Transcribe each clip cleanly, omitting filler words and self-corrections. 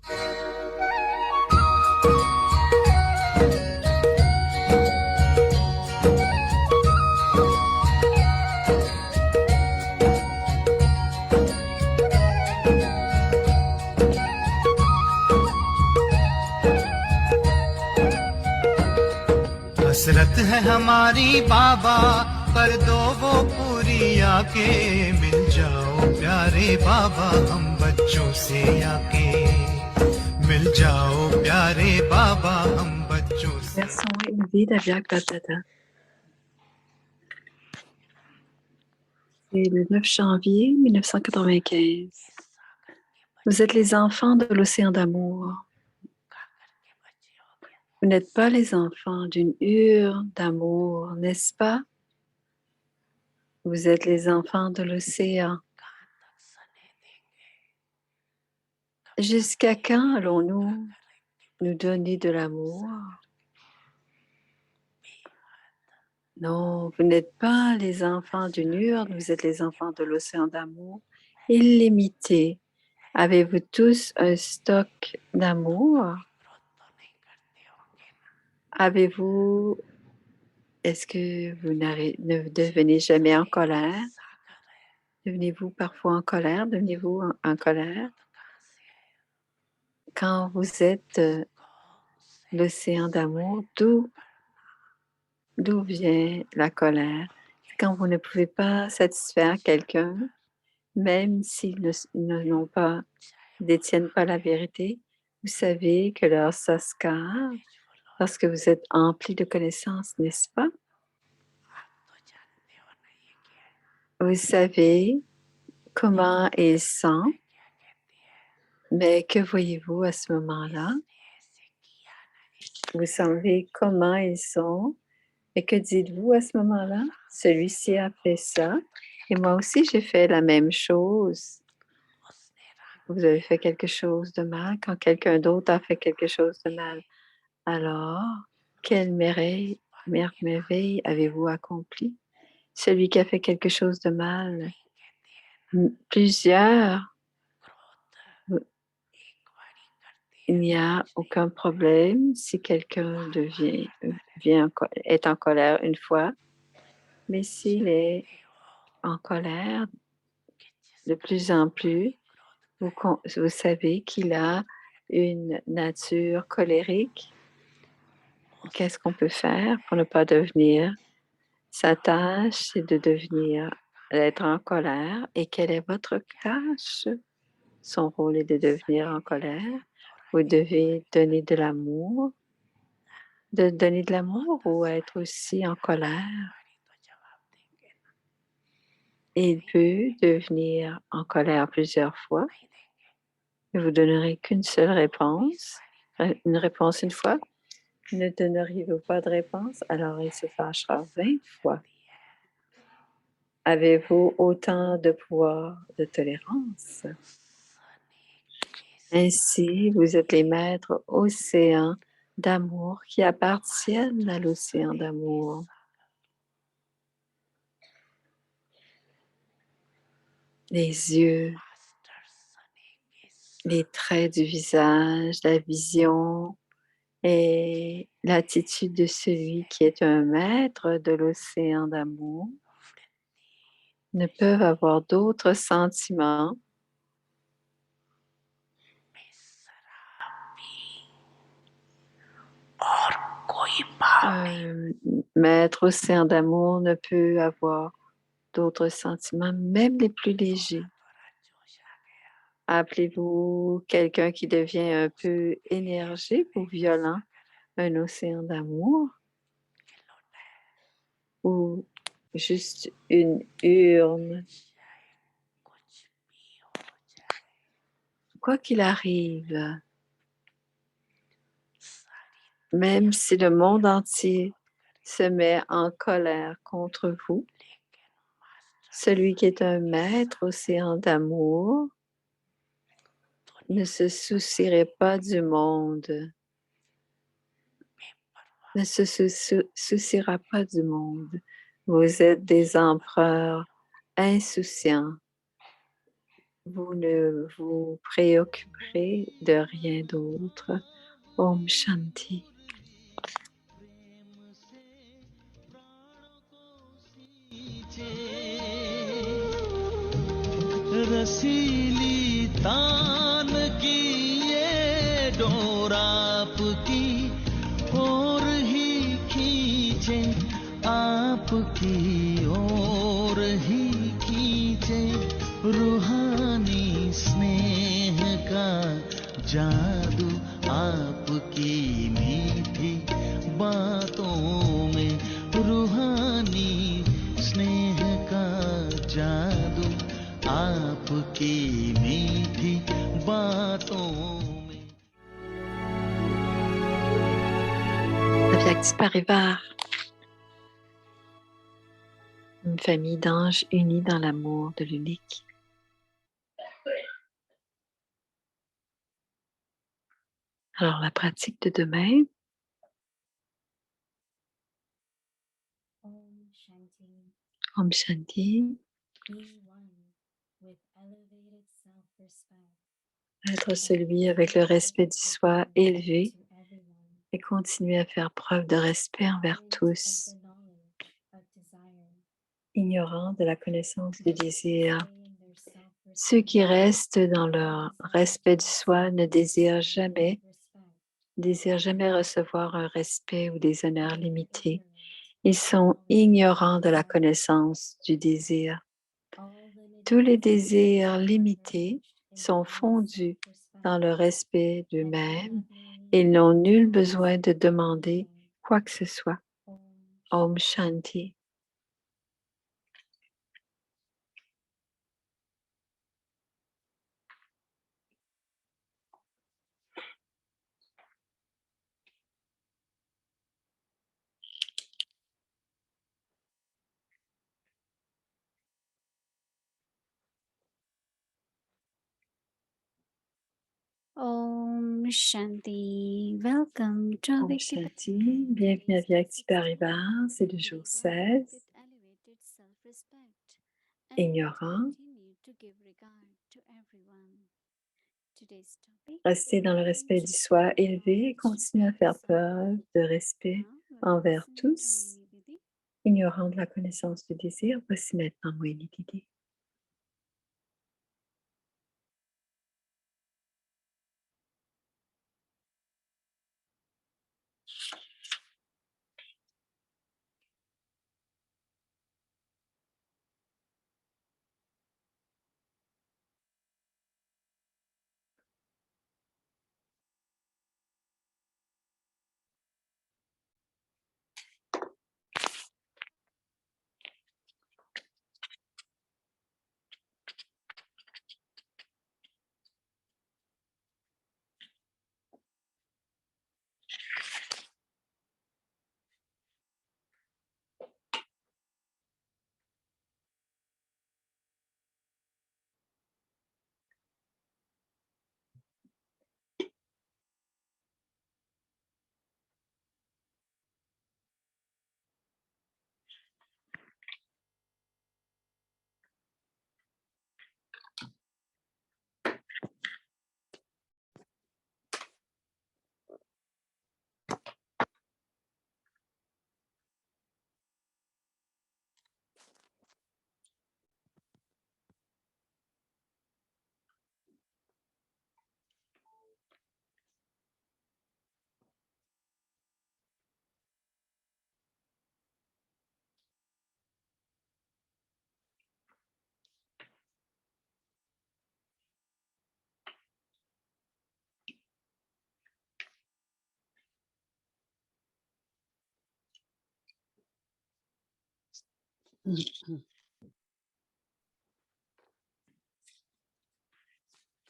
हसरत है हमारी बाबा, कर दो वो पूरी आके, मिल जाओ प्यारे बाबा हम बच्चों से आके, मिल जाओ प्यारे बाबा हम बच्चों से। Version élevée d'Avyagdata. C'est le 9 janvier 1995. Vous êtes les enfants de l'océan d'amour. Vous n'êtes pas les enfants d'une urne d'amour, n'est-ce pas? Vous êtes les enfants de l'océan. Jusqu'à quand allons-nous nous donner de l'amour? Non, vous n'êtes pas les enfants d'une urne, vous êtes les enfants de l'océan d'amour illimité. Avez-vous tous un stock d'amour? Avez-vous, est-ce que vous ne devenez jamais en colère? Devenez-vous parfois en colère? Devenez-vous en colère? Quand vous êtes l'océan d'amour, d'où vient la colère? C'est quand vous ne pouvez pas satisfaire quelqu'un, même s'ils n'ont pas, détiennent pas la vérité. Vous savez que leur saskar, parce que vous êtes empli de connaissances, n'est-ce pas? Vous savez comment ils sont, mais que voyez-vous à ce moment-là? Vous savez comment ils sont, et que dites-vous à ce moment-là? Celui-ci a fait ça, et moi aussi j'ai fait la même chose. Vous avez fait quelque chose de mal quand quelqu'un d'autre a fait quelque chose de mal. Alors, quelle merveille avez-vous accompli? Celui qui a fait quelque chose de mal, plusieurs, il n'y a aucun problème si quelqu'un est en colère une fois, mais s'il est en colère de plus en plus, vous savez qu'il a une nature colérique. Qu'est-ce qu'on peut faire pour ne pas devenir? Sa tâche, c'est d'être en colère. Et quelle est votre tâche? Son rôle est de devenir en colère. Vous devez donner de l'amour. De donner de l'amour ou être aussi en colère. Et il peut devenir en colère plusieurs fois. Et vous ne donnerez qu'une seule réponse. Une réponse une fois. Ne donneriez-vous pas de réponse? Alors il se fâchera 20 fois. Avez-vous autant de pouvoir de tolérance? Ainsi, vous êtes les maîtres océans d'amour qui appartiennent à l'océan d'amour. Les yeux, les traits du visage, la vision et l'attitude de celui qui est un maître de l'océan d'amour ne peuvent avoir d'autres sentiments maître océan d'amour ne peut avoir d'autres sentiments, même les plus légers. Appelez-vous quelqu'un qui devient un peu énergique ou violent, un océan d'amour, ou juste une urne. Quoi qu'il arrive, même si le monde entier se met en colère contre vous, celui qui est un maître océan d'amour ne se soucierait pas du monde, ne se souciera pas du monde. Vous êtes des empereurs insouciants. vous ne vous préoccuperez de rien d'autre. Om Shanti. रसीली तान की ये डोर आपकी और ही खींचे, आपकी ओर ही खींचे, रूहानी स्नेह का जादू आपकी मीठी बातों में, रूहानी स्नेह का जादू आपकी मीठी बातों में। Avyakti Parivar, une famille d'anges unis dans l'amour de l'unique. Alors, la pratique de demain, Om Shanti. Om Shanti, Be one with elevated self-respect. être celui avec le respect du soi élevé To everyone. et continuer à faire preuve de respect envers Ignorant tous, of the knowledge of desire. ignorant de la connaissance du désir. Stay in their self-respect. Ceux qui restent dans leur respect du soi ne désirent jamais recevoir un respect ou des honneurs limités. Ils sont ignorants de la connaissance du désir. Tous les désirs limités sont fondus dans le respect d'eux-mêmes et ils n'ont nul besoin de demander quoi que ce soit. Om Shanti. Om Shanti. Welcome to Om Avyakti Shanti. Bienvenue à Avyakti Parivar. C'est le jour 16. Ignorant. Rester dans le respect du soi élevé et continuer à faire preuve de respect envers tous. Ignorant de la connaissance du désir, voici maintenant Moini Didi.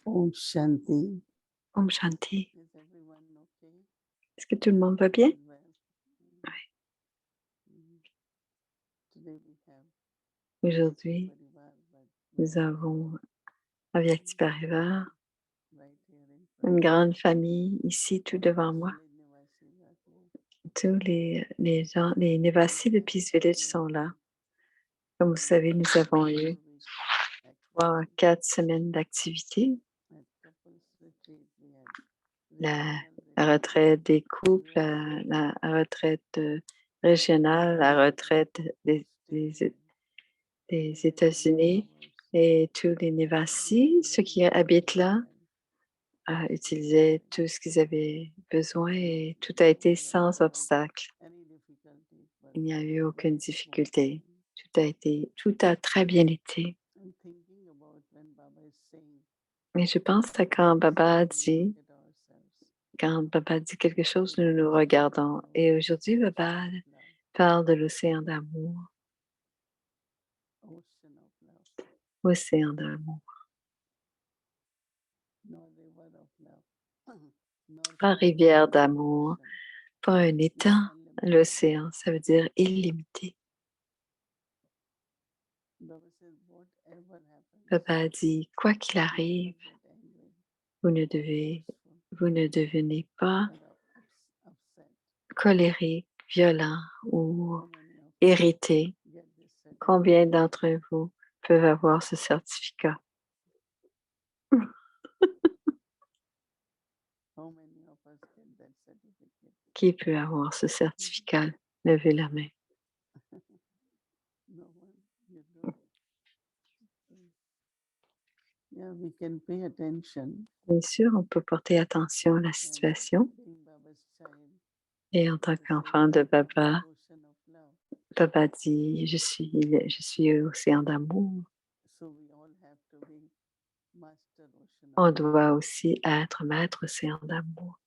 Om Shanti. Om Shanti. Is everyone okay? Est-ce que tout le monde va bien? Well, Today we have Aujourd'hui, Parivar, but nous avons Avyakti Parivar, right here in front. une grande famille ici tout devant moi. Nivasi are here. Tous les gens, les Nivasi de Peace Village sont là. Comme vous savez, nous avons eu 3 à 4 semaines d'activité. at couples retreat, we had La regional retraite des couples, US, la retraite régionale, la retraite des États-Unis et tous les Nivasi, ceux qui habitent là, utilisaient tout ce qu'ils avaient besoin et tout a été sans obstacle. Il n'y a eu aucune difficulté. Tout a très bien été. Mais je pense à quand Baba dit quelque chose, nous nous regardons. Et aujourd'hui, Baba parle de l'océan d'amour, océan d'amour, pas rivière d'amour, pas un étang. L'océan, ça veut dire illimité. Papa dit, quoi qu'il arrive, vous ne devenez pas colérique, violent ou irrité. Combien d'entre vous peuvent avoir ce certificat? Qui peut avoir ce certificat? Levez la main. Bien sûr, on peut porter attention à la situation. Et en tant qu'enfant de Baba, Baba dit, je suis océan d'amour. On doit aussi être maître océan d'amour.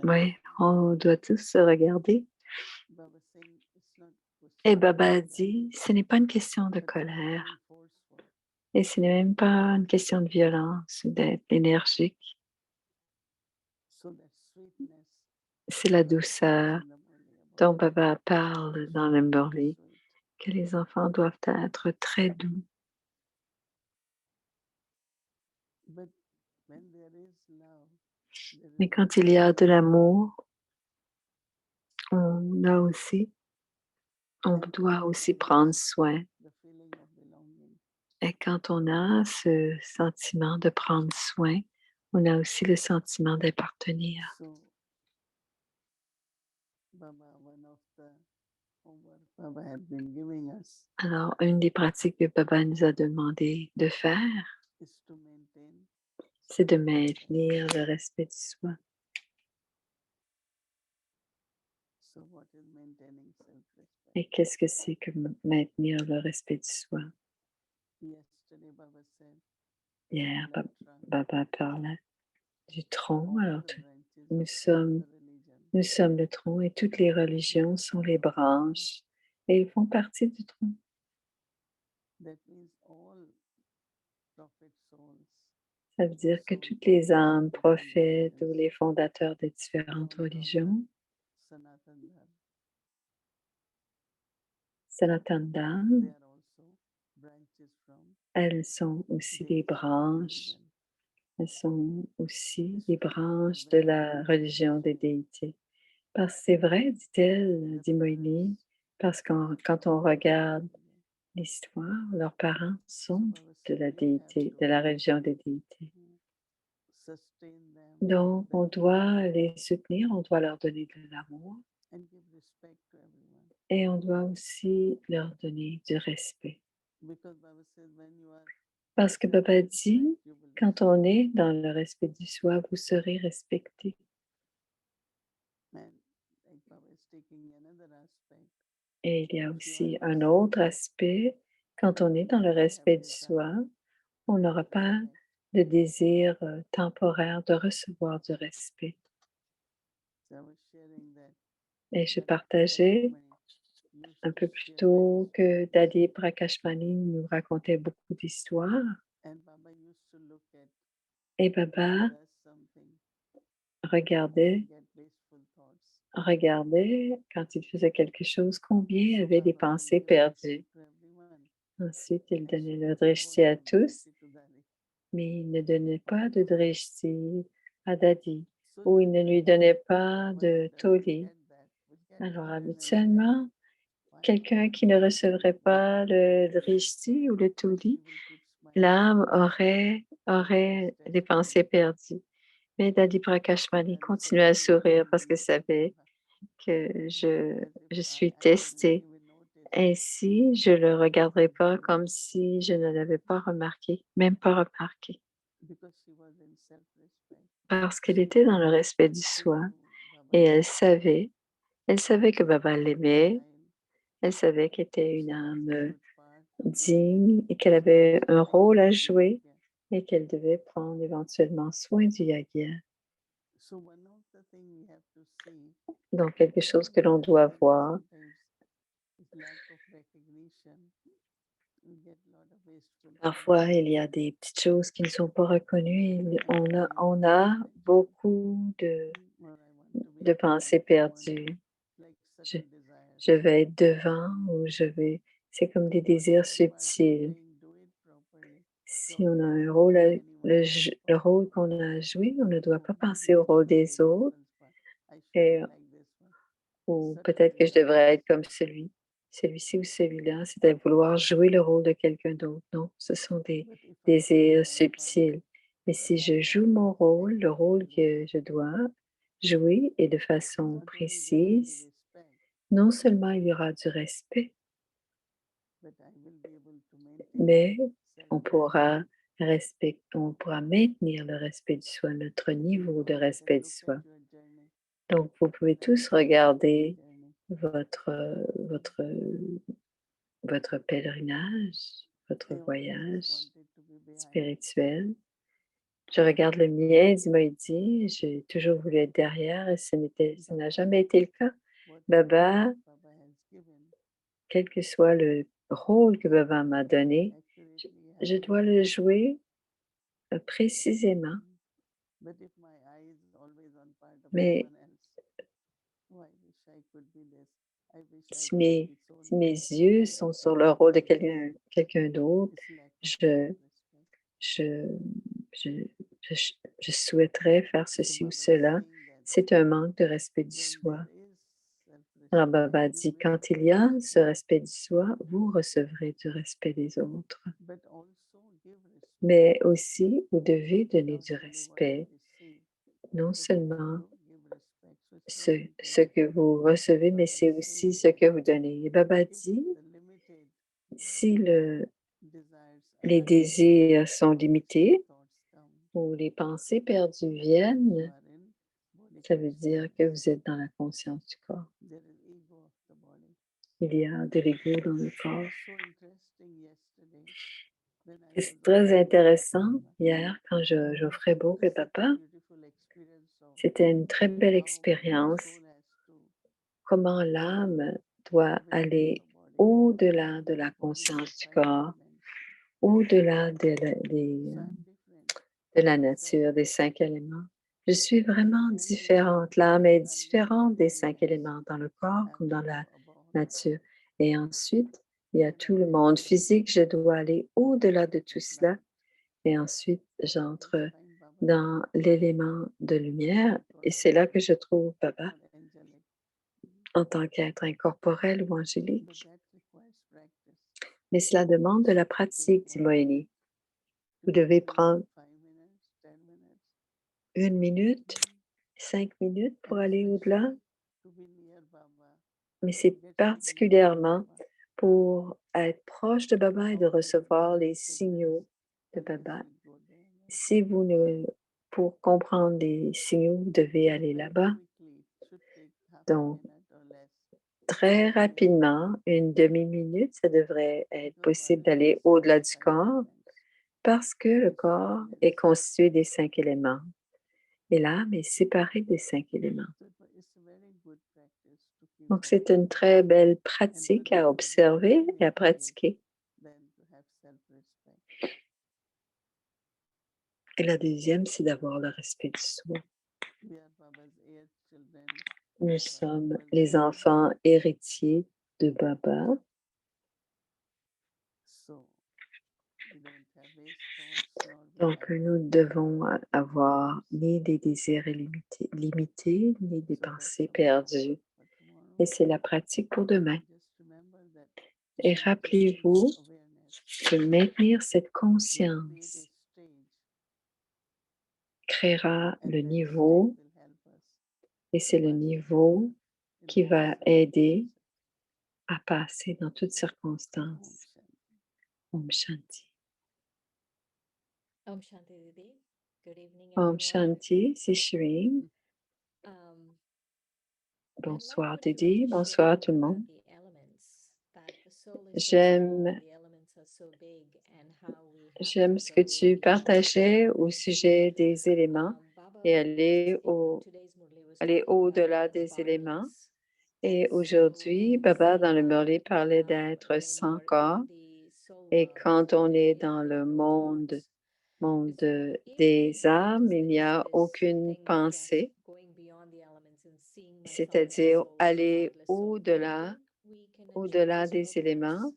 Oui, on doit tous se regarder. Et Baba dit, ce n'est pas une question de colère. Et ce n'est même pas une question de violence ou d'être énergique. C'est la douceur dont Baba parle dans le Murli, que les enfants doivent être très doux. Mais quand il y a de l'amour, on doit aussi prendre soin. Et quand on a ce sentiment de prendre soin, on a aussi le sentiment d'appartenir. Alors, une des pratiques que Baba nous a demandé de faire, c'est de maintenir le respect du soi. Et qu'est-ce que c'est que maintenir le respect du soi? Hier, Baba parlait du tronc. Alors, nous sommes le tronc et toutes les religions sont les branches et ils font partie du tronc. Ça veut dire que toutes les âmes, prophètes ou les fondateurs des différentes religions, Sanatana Dharma, elles sont aussi des branches. Elles sont aussi des branches de la religion des déités. Parce que c'est vrai, dit-elle, dit Moïni, parce que quand on regarde l'histoire, leurs parents sont de la déité, de la religion des déités. Donc, on doit les soutenir, on doit leur donner de l'amour et on doit aussi leur donner du respect. Parce que Baba dit, quand on est dans le respect du soi, vous serez respecté. Et il y a aussi un autre aspect, quand on est dans le respect du soi, on n'aura pas de désir temporaire de recevoir du respect. Et je partageais un peu plus tôt que Dadi Prakashmani nous racontait beaucoup d'histoires. Et Baba regardait quand il faisait quelque chose, combien avait des pensées perdues. Ensuite, il donnait le drishti à tous, mais il ne donnait pas de drishti à Dadi, ou il ne lui donnait pas de toli. Alors, habituellement, quelqu'un qui ne recevrait pas le drishti ou le tuli, l'âme aurait des pensées perdues. Mais Dadi Prakashmani continuait à sourire parce qu'il savait que je suis testée. Ainsi, je ne le regarderai pas comme si je ne l'avais pas remarqué, même pas remarqué, parce qu'elle était dans le respect du soi et elle savait que Baba l'aimait, elle savait qu'elle était une âme digne et qu'elle avait un rôle à jouer et qu'elle devait prendre éventuellement soin du yagya. Donc, quelque chose que l'on doit voir. Parfois, il y a des petites choses qui ne sont pas reconnues. On a beaucoup de pensées perdues. Je, je vais être devant ou c'est comme des désirs subtils. Si on a un rôle, le rôle qu'on a à jouer, on ne doit pas penser au rôle des autres. Ou peut-être que je devrais être comme celui-ci ou celui-là, c'est de vouloir jouer le rôle de quelqu'un d'autre. Non, ce sont des désirs subtils. Mais si je joue mon rôle, le rôle que je dois jouer et de façon précise, non seulement il y aura du respect, mais on pourra maintenir le respect du soi, notre niveau de respect du soi. Donc, vous pouvez tous regarder votre, votre pèlerinage, votre voyage spirituel. Je regarde le mien, dit Moïdi, j'ai toujours voulu être derrière et ça n'a jamais été le cas. Baba, quel que soit le rôle que Baba m'a donné, je dois le jouer précisément. Mais si mes yeux sont sur le rôle de quelqu'un d'autre, je, je, je souhaiterais faire ceci ou cela. C'est un manque de respect du soi. Alors Baba dit, quand il y a ce respect du soi, vous recevrez du respect des autres. Mais aussi, vous devez donner du respect, non seulement ce que vous recevez, mais c'est aussi ce que vous donnez. Et Baba dit, si les désirs sont limités ou les pensées perdues viennent, ça veut dire que vous êtes dans la conscience du corps. Il y a de l'ego dans le corps. C'est très intéressant. Hier, quand j'offrais Bhoga Papa, c'était une très belle expérience. Comment l'âme doit aller au-delà de la conscience du corps, au-delà de la nature, des 5 éléments. Je suis vraiment différente. L'âme est différente des 5 éléments dans le corps comme dans la nature. Et ensuite, il y a tout le monde physique. Je dois aller au-delà de tout cela. Et ensuite, j'entre dans l'élément de lumière. Et c'est là que je trouve Baba en tant qu'être incorporel ou angélique. Mais cela demande de la pratique, dit Moïni. Vous devez prendre 1 minute, 5 minutes pour aller au-delà. Mais c'est particulièrement pour être proche de Baba et de recevoir les signaux de Baba. Si pour comprendre les signaux, vous devez aller là-bas. Donc, très rapidement, 1 demi-minute, ça devrait être possible d'aller au-delà du corps parce que le corps est constitué des 5 éléments et l'âme est séparée des 5 éléments. Donc, c'est une très belle pratique à observer et à pratiquer. Et la deuxième, c'est d'avoir le respect du soi. Nous sommes les enfants héritiers de Baba. Donc, nous ne devons avoir ni des désirs limités, ni des pensées perdues. Et c'est la pratique pour demain. Et rappelez-vous que maintenir cette conscience créera le niveau, et c'est le niveau qui va aider à passer dans toutes circonstances. Om Shanti. Om Shanti Didi. Good evening, Om everyone. Shanti, c'est Shireen. Um, Bonsoir Didi, bonsoir tout le monde. J'aime ce que tu partageais au sujet des éléments et aller au-delà des éléments. Et aujourd'hui, Baba dans le Murli parlait d'être sans corps. Et quand on est dans le monde des âmes, il n'y a aucune pensée, c'est-à-dire aller au-delà des éléments.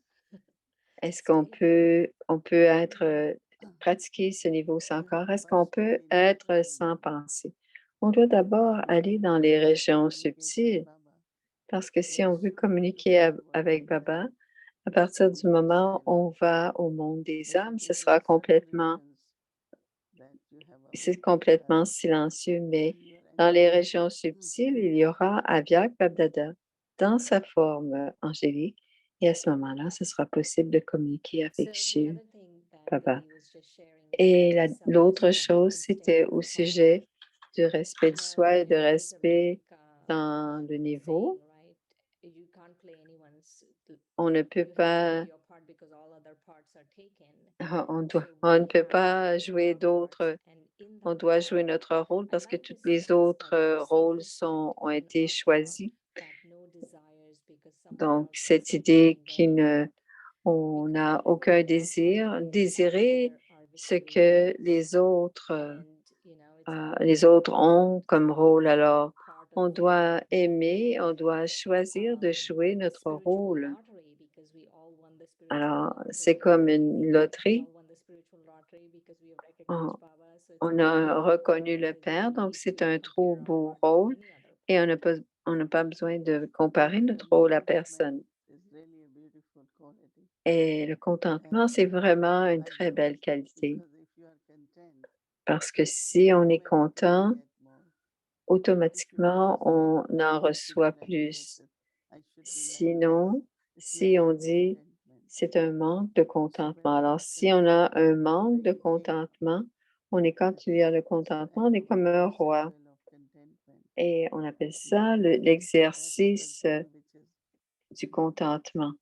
Est-ce qu'on peut pratiquer ce niveau sans corps? Est-ce qu'on peut être sans pensée? On doit d'abord aller dans les régions subtiles, parce que si on veut communiquer avec Baba, à partir du moment où on va au monde des âmes, c'est complètement silencieux, mais dans les régions subtiles, il y aura Avyak Babdada dans sa forme angélique, et à ce moment-là, ce sera possible de communiquer avec Shiv Baba. Et l'autre chose, c'était au sujet du respect du soi et de respect dans le niveau. On ne peut pas, on ne peut pas jouer d'autres. On doit jouer notre rôle parce que tous les autres rôles ont été choisis. Donc, cette idée on n'a aucun désir, désirer ce que les autres ont comme rôle. Alors, on doit aimer, on doit choisir de jouer notre rôle. Alors, c'est comme une loterie. On a reconnu le Père, donc c'est un trop beau rôle et on n'a pas besoin de comparer notre rôle à personne. Et le contentement, c'est vraiment une très belle qualité parce que si on est content, automatiquement, on en reçoit plus. Sinon, si on dit c'est un manque de contentement. Alors, si on a un manque de contentement, quand il y a le contentement, on est comme un roi. Et on appelle ça l'exercice du contentement.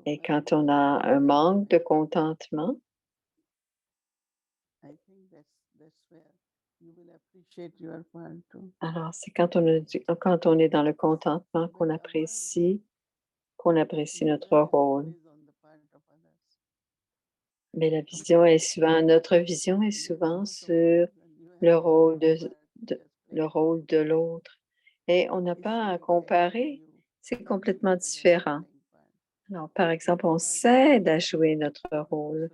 Et quand on a un manque de contentement, alors c'est quand on est dans le contentement qu'on apprécie notre rôle. Mais notre vision est souvent sur le rôle de l'autre. Et on n'a pas à comparer, c'est complètement différent. Alors, par exemple, on s'aide à jouer notre rôle.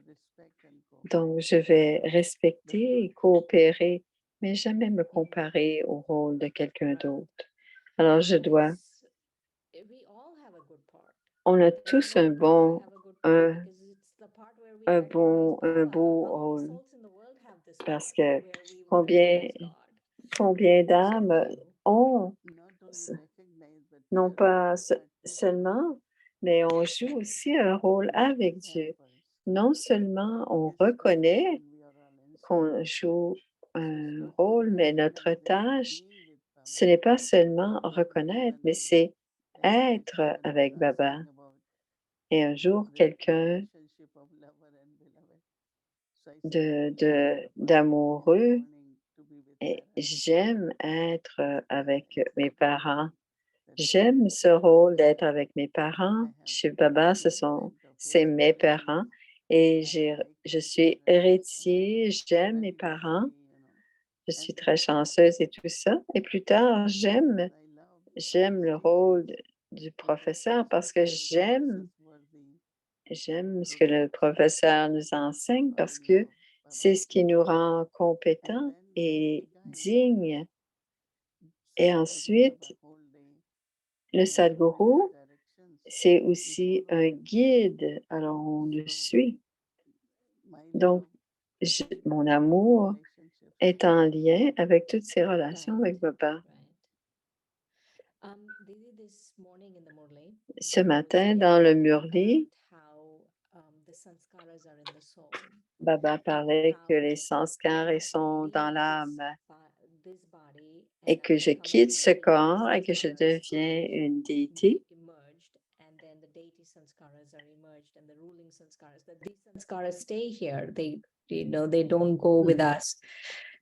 Donc, je vais respecter et coopérer, mais jamais me comparer au rôle de quelqu'un d'autre. Alors, on a tous un beau rôle, parce que combien d'âmes non pas seulement, mais on joue aussi un rôle avec Dieu. Non seulement on reconnaît qu'on joue un rôle, mais notre tâche, ce n'est pas seulement reconnaître, mais c'est être avec Baba. Et un jour, quelqu'un d'amoureux, et j'aime être avec mes parents. J'aime ce rôle d'être avec mes parents. Chez Baba, c'est mes parents et je suis héritier, j'aime mes parents. Je suis très chanceuse et tout ça. Et plus tard, j'aime le rôle du professeur parce que j'aime ce que le professeur nous enseigne parce que c'est ce qui nous rend compétents et dignes. Et ensuite, le Sadhguru, c'est aussi un guide, alors on le suit. Donc, mon amour est en lien avec toutes ces relations avec Baba. Right. Didi, this morning in the Murli, Ce Baba was matin, dans le talking Murli, about how the sanskaras are in the soul. Baba parlait que How les sanskars ils sont leave dans l'âme this body et and que je become quitte ce deity corps et que je sanskaras deviens une get déité. emerged, and then the deity sanskaras are emerged, and the ruling sanskaras. That these sanskaras stay here. They don't go with us.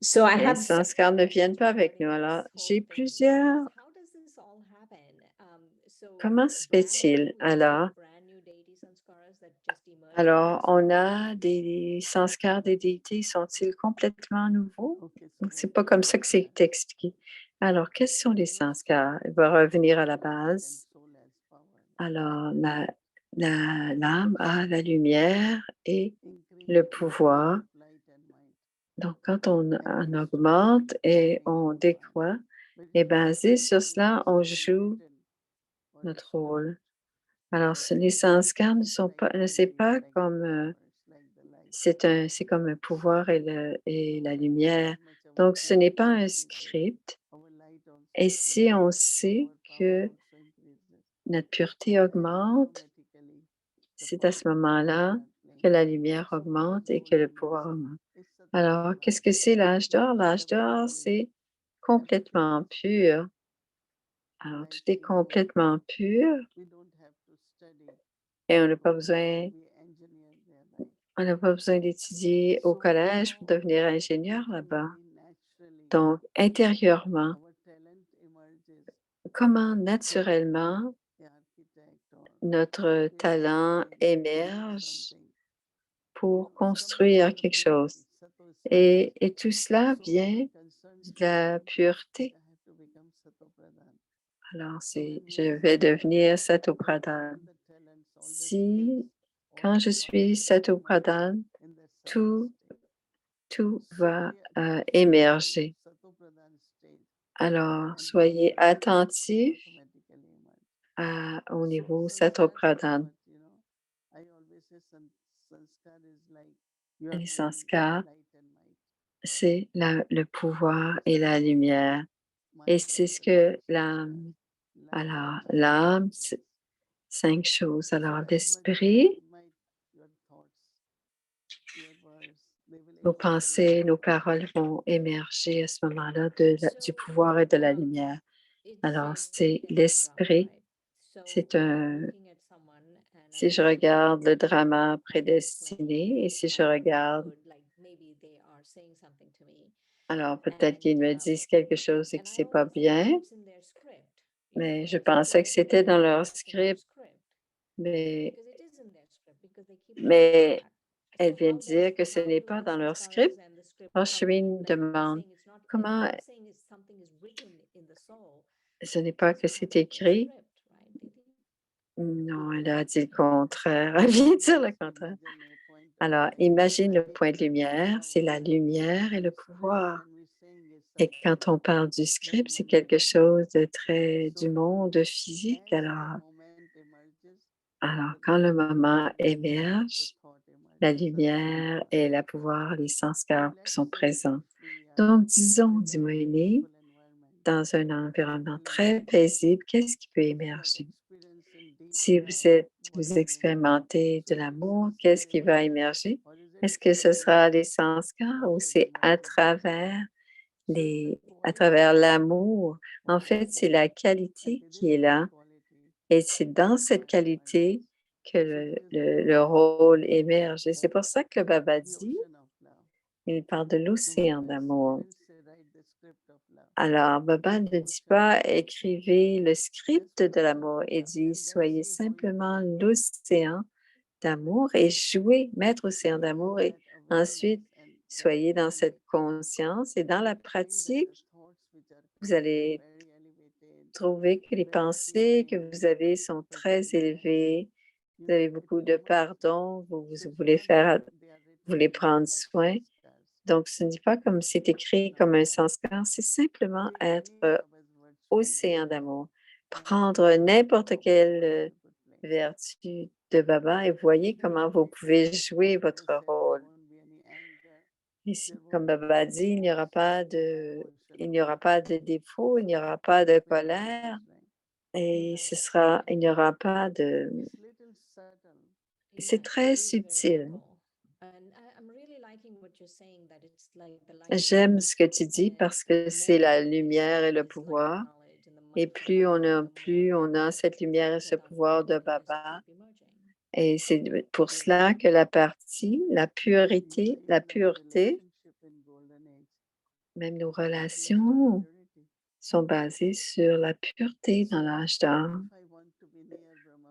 So I Les have sanskars ne viennent pas avec nous. Alors, j'ai plusieurs. How does this all happen? So Comment se brand fait-il new, alors? brand new deity sanskaras that just emerged from Alors, us? on a des sanskars des déités, sont-ils complètement nouveaux? Donc, c'est pas comme ça que c'est expliqué. Alors, quels sont les sanskars? Il va revenir à la base. Alors, l'âme a la lumière et le pouvoir. Donc, quand on augmente et on décroît, et basé sur cela, on joue notre rôle. Alors, les sanskars c'est pas comme c'est comme un pouvoir et la lumière. Donc, ce n'est pas un script. Et si on sait que notre pureté augmente, c'est à ce moment-là que la lumière augmente et que le pouvoir augmente. Alors, qu'est-ce que c'est l'âge d'or? L'âge d'or, c'est complètement pur. Alors, tout est complètement pur et on n'a pas besoin d'étudier au collège pour devenir ingénieur là-bas. Donc, intérieurement, comment naturellement notre talent émerge pour construire quelque chose. Et tout cela vient de la pureté. Alors, je vais devenir Satopradhan. Quand je suis Satopradhan, tout va émerger. Alors, soyez attentifs au niveau Satopradhan. Les sanskars, c'est le pouvoir et la lumière. Et c'est ce que l'âme. Alors, l'âme, c'est 5 choses. Alors, l'esprit, nos pensées, nos paroles vont émerger à ce moment-là du pouvoir et de la lumière. Alors, c'est l'esprit. C'est si je regarde le drama prédestiné et si je regarde, alors peut-être qu'ils me disent quelque chose et que c'est pas bien, mais je pensais que c'était dans leur script, mais elle vient de dire que ce n'est pas dans leur script. Alors, Shireen demande, comment ce n'est pas que c'est écrit? Non, elle a dit le contraire. Elle vient de dire le contraire. Alors, imagine le point de lumière, c'est la lumière et le pouvoir. Et quand on parle du script, c'est quelque chose de très du monde physique. Alors, quand le moment émerge, la lumière et le pouvoir, les sanskars sont présents. Donc, disons, dit Moïni, dans un environnement très paisible, qu'est-ce qui peut émerger? Si vous expérimentez de l'amour, qu'est-ce qui va émerger? Est-ce que ce sera les sanskars ou c'est à travers l'amour? En fait, c'est la qualité qui est là et c'est dans cette qualité que le rôle émerge. Et c'est pour ça que le Baba dit, il parle de l'océan d'amour. Alors, Baba ne dit pas écrivez le script de l'amour, il dit soyez simplement l'océan d'amour et jouez, maître océan d'amour et ensuite soyez dans cette conscience et dans la pratique, vous allez trouver que les pensées que vous avez sont très élevées, vous avez beaucoup de pardon, vous voulez prendre soin. Donc, ce n'est pas comme c'est écrit comme un sanskar, c'est simplement être océan d'amour. Prendre n'importe quelle vertu de Baba et voyez comment vous pouvez jouer votre rôle. Ici, comme Baba a dit, il n'y aura pas de défaut, il n'y aura pas de colère et il n'y aura pas de... C'est très subtil. J'aime ce que tu dis parce que c'est la lumière et le pouvoir. Et plus on a cette lumière et ce pouvoir de Baba, et c'est pour cela que la pureté, même nos relations sont basées sur la pureté dans l'âge d'or.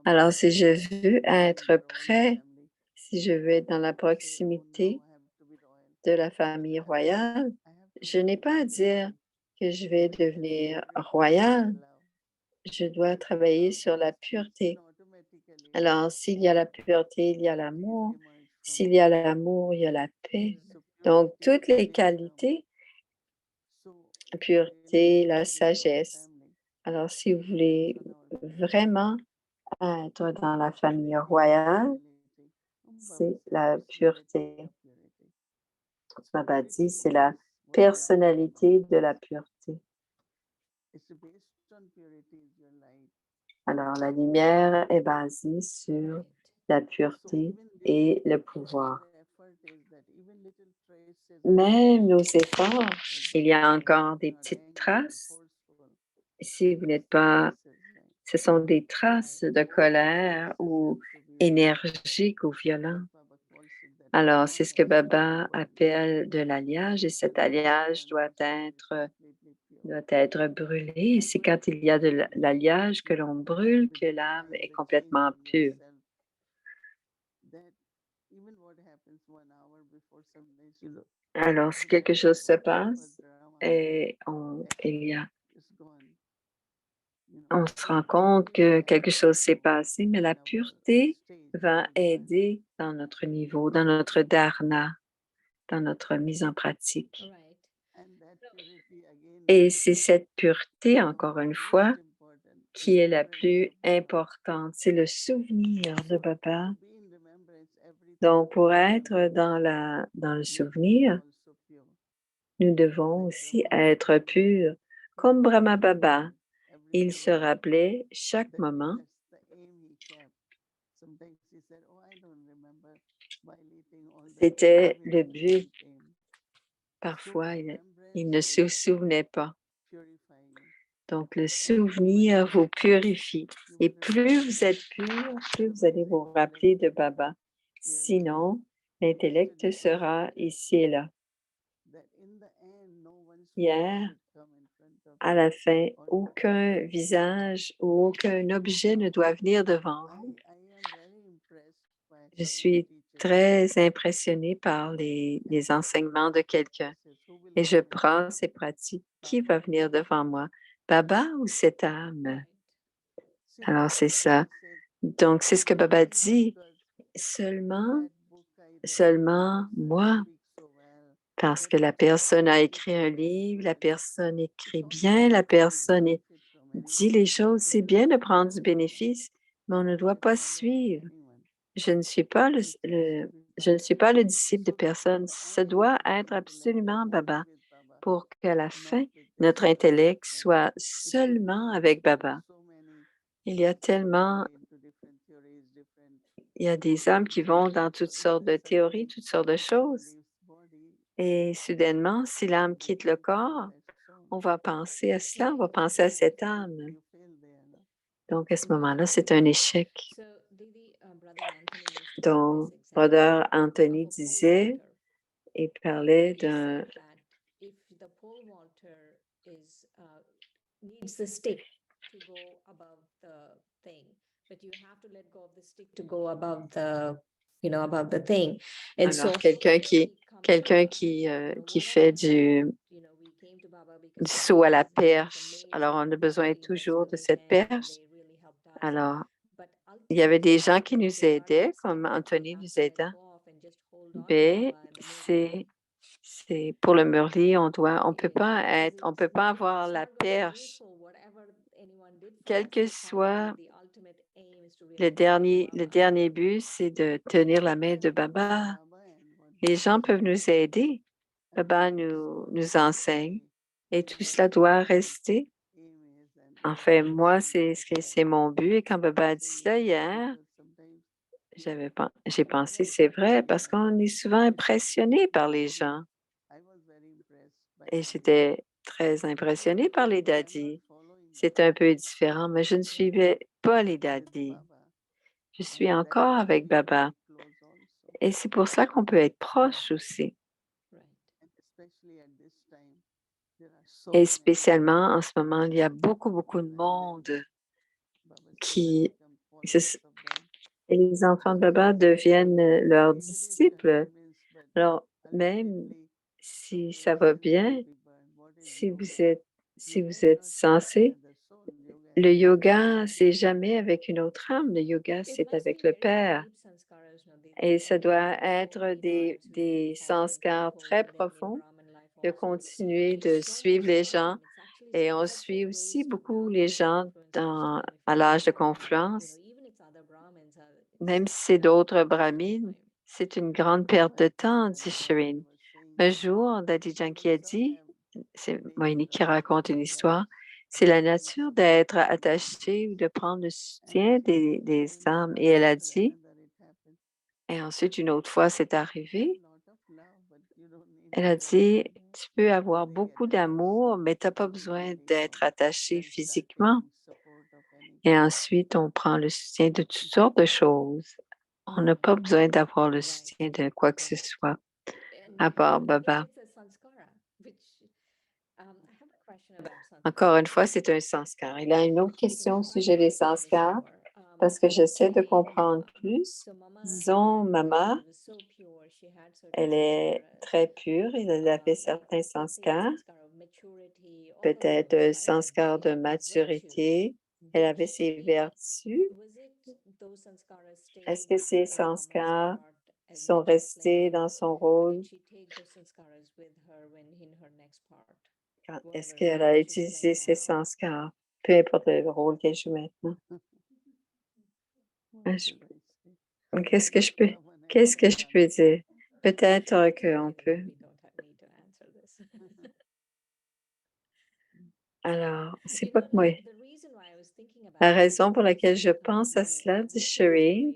Alors, si je veux être prêt, si je veux être dans la proximité de la famille royale, je n'ai pas à dire que je vais devenir royal. Je dois travailler sur la pureté. Alors, s'il y a la pureté, il y a l'amour. S'il y a l'amour, il y a la paix. Donc, toutes les qualités, la pureté, la sagesse. Alors, si vous voulez vraiment être dans la famille royale, c'est la pureté. Baba dit, c'est la personnalité de la pureté. Alors, la lumière est basée sur la pureté et le pouvoir. Même nos efforts, il y a encore des petites traces. Si vous n'êtes pas, ce sont des traces de colère ou énergiques ou violents. Alors, c'est ce que Baba appelle de l'alliage et cet alliage doit être brûlé. Et c'est quand il y a de l'alliage que l'on brûle que l'âme est complètement pure. Alors, si quelque chose se passe et on se rend compte que quelque chose s'est passé, mais la pureté va aider dans notre niveau, dans notre dharana, dans notre mise en pratique. Et c'est cette pureté, encore une fois, qui est la plus importante. C'est le souvenir de Baba. Donc, pour être dans le souvenir, nous devons aussi être purs. Comme Brahma Baba, il se rappelait chaque moment. C'était le but. Parfois, il ne se souvenait pas. Donc, le souvenir vous purifie. Et plus vous êtes pur, plus vous allez vous rappeler de Baba. Sinon, l'intellect sera ici et là. Hier, à la fin, aucun visage ou aucun objet ne doit venir devant vous. Je suis très impressionnée par les enseignements de quelqu'un et je prends ces pratiques. Qui va venir devant moi? Baba ou cette âme? Alors, c'est ça. Donc, c'est ce que Baba dit. Seulement moi. Parce que la personne a écrit un livre, la personne écrit bien, la personne dit les choses. C'est bien de prendre du bénéfice, mais on ne doit pas suivre. Je ne suis pas le disciple de personne. Ce doit être absolument Baba pour qu'à la fin, notre intellect soit seulement avec Baba. Il y a des âmes qui vont dans toutes sortes de théories, toutes sortes de choses. Et soudainement, si l'âme quitte le corps, on va penser à cela, on va penser à cette âme. Donc, à ce moment-là, c'est un échec. Donc, Brother Anthony disait et parlait d'un... needs the stick to go above the thing, but you have to let go of the stick to go above the thing. And Alors, quelqu'un qui fait du saut à la perche. Alors, on a besoin toujours de cette perche. Alors, il y avait des gens qui nous aidaient, comme Anthony nous aida. Mais c'est pour le Murli, on peut pas avoir la perche quel que soit le dernier but, c'est de tenir la main de Baba. Les gens peuvent nous aider. Baba nous enseigne et tout cela doit rester. Enfin, moi, c'est mon but. Et quand Baba a dit cela hier, j'ai pensé, c'est vrai, parce qu'on est souvent impressionné par les gens. Et j'étais très impressionnée par les daddies. C'est un peu différent, mais je ne suivais pas les daddies. Je suis encore avec Baba. Et c'est pour cela qu'on peut être proche aussi. Et spécialement en ce moment, il y a beaucoup, beaucoup de monde qui... Et les enfants de Baba deviennent leurs disciples. Alors, même si ça va bien, si vous êtes censé, le yoga, c'est jamais avec une autre âme. Le yoga, c'est avec le Père. Et ça doit être des sanskars très profonds de continuer de suivre les gens. Et on suit aussi beaucoup les gens à l'âge de confluence. Même si c'est d'autres brahmines, c'est une grande perte de temps, dit Shireen. Un jour, Dadi Janki a dit, c'est Moini qui raconte une histoire, c'est la nature d'être attaché ou de prendre le soutien des âmes. Et elle a dit, et ensuite une autre fois, c'est arrivé, elle a dit, tu peux avoir beaucoup d'amour, mais tu n'as pas besoin d'être attaché physiquement. Et ensuite, on prend le soutien de toutes sortes de choses. On n'a pas besoin d'avoir le soutien de quoi que ce soit, à part Baba. Encore une fois, c'est un sanskar. Il a une autre question au sujet des sanskars, parce que j'essaie de comprendre plus. Disons, Mama, elle est très pure, elle a fait certains sanskars, peut-être un sanskar de maturité, elle avait ses vertus. Est-ce que ces sanskars sont restés dans son rôle? Est-ce qu'elle a utilisé ces sanskars? Peu importe le rôle qu'elle joue maintenant. Qu'est-ce que je peux dire? Peut-être qu'on peut. Alors, c'est pas que moi. La raison pour laquelle je pense à cela, dit Shireen,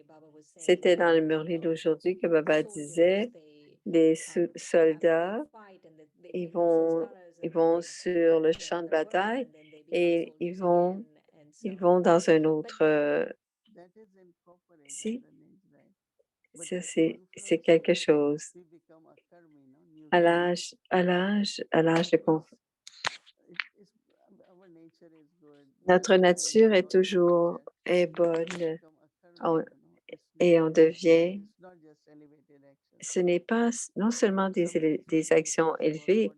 c'était dans le Murli d'aujourd'hui que Baba disait, les soldats, ils vont sur le champ de bataille et ils vont dans un autre... ici, ça c'est quelque chose. À l'âge de notre nature est toujours bonne et on devient. Ce n'est pas non seulement des actions élevées.